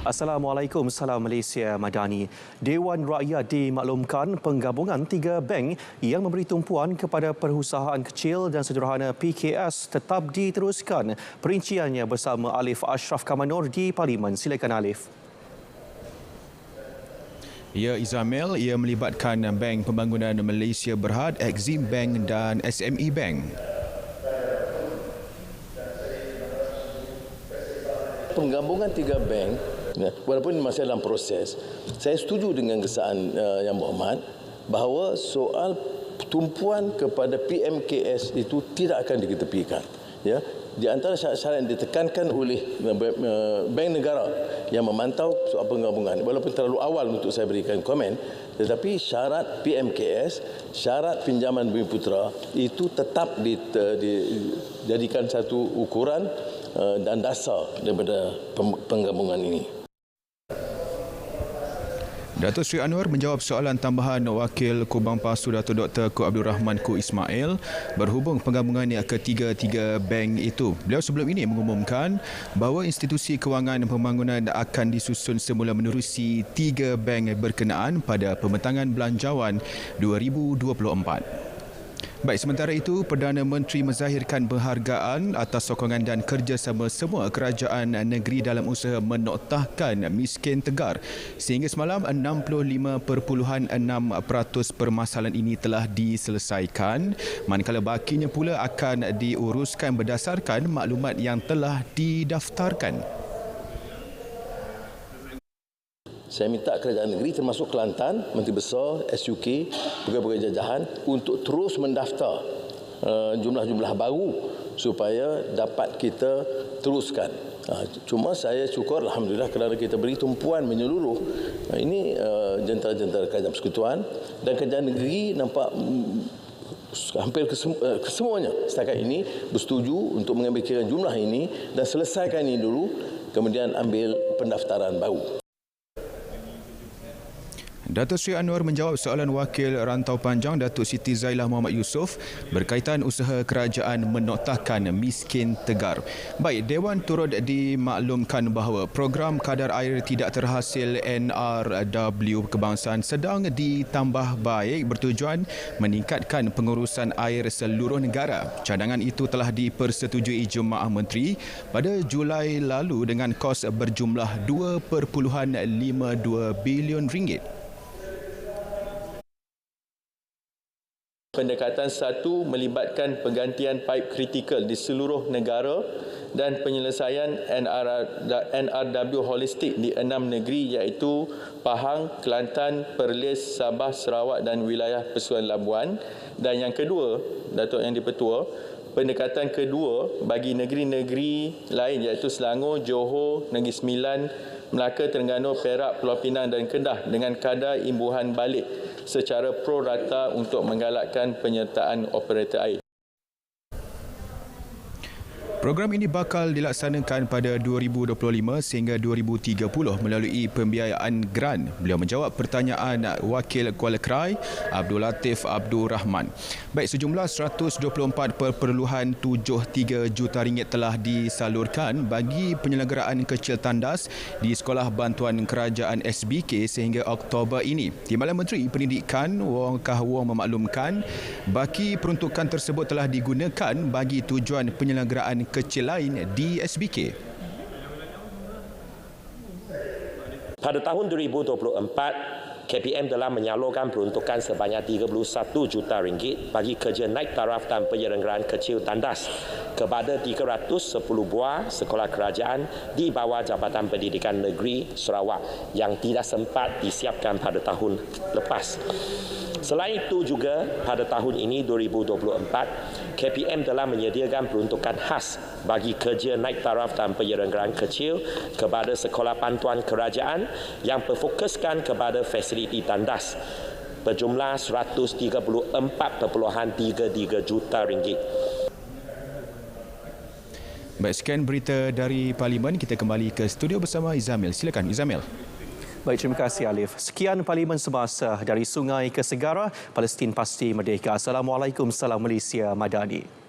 Assalamualaikum, salam Malaysia Madani. Dewan Rakyat dimaklumkan penggabungan 3 bank yang memberi tumpuan kepada perusahaan kecil dan sederhana PKS tetap diteruskan. Perinciannya bersama Alif Ashraf Kamanur di Parlimen. Silakan Alif. Ya, Izamil, ia melibatkan Bank Pembangunan Malaysia Berhad, Exim Bank dan SME Bank. Penggabungan 3 bank, walaupun masih dalam proses, saya setuju dengan kesaan Yang Berhormat bahawa soal tumpuan kepada PMKS itu tidak akan diketepikan. Ya, di antara syarat-syarat yang ditekankan oleh bank negara yang memantau soal penggabungan, walaupun terlalu awal untuk saya berikan komen, tetapi syarat PMKS, syarat pinjaman Bumi Putera itu tetap dijadikan satu ukuran dan dasar daripada penggabungan ini. Datuk Seri Anwar menjawab soalan tambahan Wakil Kubang Pasu Datuk Dr. Ko Abdul Rahman Ko Ismail berhubung penggabungan ketiga bank itu. Beliau sebelum ini mengumumkan bahawa institusi kewangan pembangunan akan disusun semula menerusi 3 bank berkenaan pada pembentangan belanjawan 2024. Baik, sementara itu, Perdana Menteri menzahirkan penghargaan atas sokongan dan kerjasama semua kerajaan negeri dalam usaha menoktahkan miskin tegar. Sehingga semalam, 65.6% permasalahan ini telah diselesaikan, manakala bakinya pula akan diuruskan berdasarkan maklumat yang telah didaftarkan. Saya minta kerajaan negeri termasuk Kelantan, Menteri Besar, SUK, pegawai-pegawai jajahan untuk terus mendaftar jumlah-jumlah baru supaya dapat kita teruskan. Cuma saya syukur Alhamdulillah kerana kita beri tumpuan menyeluruh. Ini jentera-jentera kerajaan persekutuan dan kerajaan negeri nampak hampir kesemuanya setakat ini bersetuju untuk mengambil kira jumlah ini dan selesaikan ini dulu, kemudian ambil pendaftaran baru. Datuk Seri Anwar menjawab soalan Wakil Rantau Panjang Datuk Siti Zailah Muhammad Yusof berkaitan usaha kerajaan menoktahkan miskin tegar. Baik, Dewan turut dimaklumkan bahawa program kadar air tidak terhasil NRW kebangsaan sedang ditambah baik bertujuan meningkatkan pengurusan air seluruh negara. Cadangan itu telah dipersetujui Jemaah Menteri pada Julai lalu dengan kos berjumlah 2.52 bilion ringgit. Pendekatan satu melibatkan penggantian paip kritikal di seluruh negara dan penyelesaian NRW holistik di 6 negeri iaitu Pahang, Kelantan, Perlis, Sabah, Sarawak dan wilayah Persuan Labuan. Dan yang kedua, Datuk Yang di-Pertua, pendekatan kedua bagi negeri-negeri lain iaitu Selangor, Johor, Negeri Sembilan, Melaka, Terengganu, Perak, Pulau Pinang dan Kedah dengan kadar imbuhan balik secara pro rata untuk menggalakkan penyertaan operator air. Program ini bakal dilaksanakan pada 2025 sehingga 2030 melalui pembiayaan grant. Beliau menjawab pertanyaan Wakil Kuala Krai Abdul Latif Abdul Rahman. Baik, sejumlah 124.73 juta ringgit telah disalurkan bagi penyelenggaraan kecil tandas di Sekolah Bantuan Kerajaan SBK sehingga Oktober ini. Timbalan Menteri Pendidikan Wong Kah Wong memaklumkan baki peruntukan tersebut telah digunakan bagi tujuan penyelenggaraan kecil lain di SBK. Pada tahun 2024, KPM telah menyalurkan peruntukan sebanyak 31 juta ringgit bagi kerja naik taraf dan penyelenggaraan kecil tandas kepada 310 buah sekolah kerajaan di bawah Jabatan Pendidikan Negeri Sarawak yang tidak sempat disiapkan pada tahun lepas. Selain itu juga pada tahun ini 2024, KPM telah menyediakan peruntukan khas bagi kerja naik taraf dan penyelenggaraan kecil kepada sekolah bantuan kerajaan yang berfokuskan kepada fasiliti tandas berjumlah 134.33 juta ringgit. Baik, sekian berita dari Parlimen. Kita kembali ke studio bersama Izamil. Silakan Izamil. Baik, terima kasih Alif. Sekian Parlimen Semasa dari Sungai ke Segara, Palestin pasti merdeka. Assalamualaikum, salam Malaysia Madani.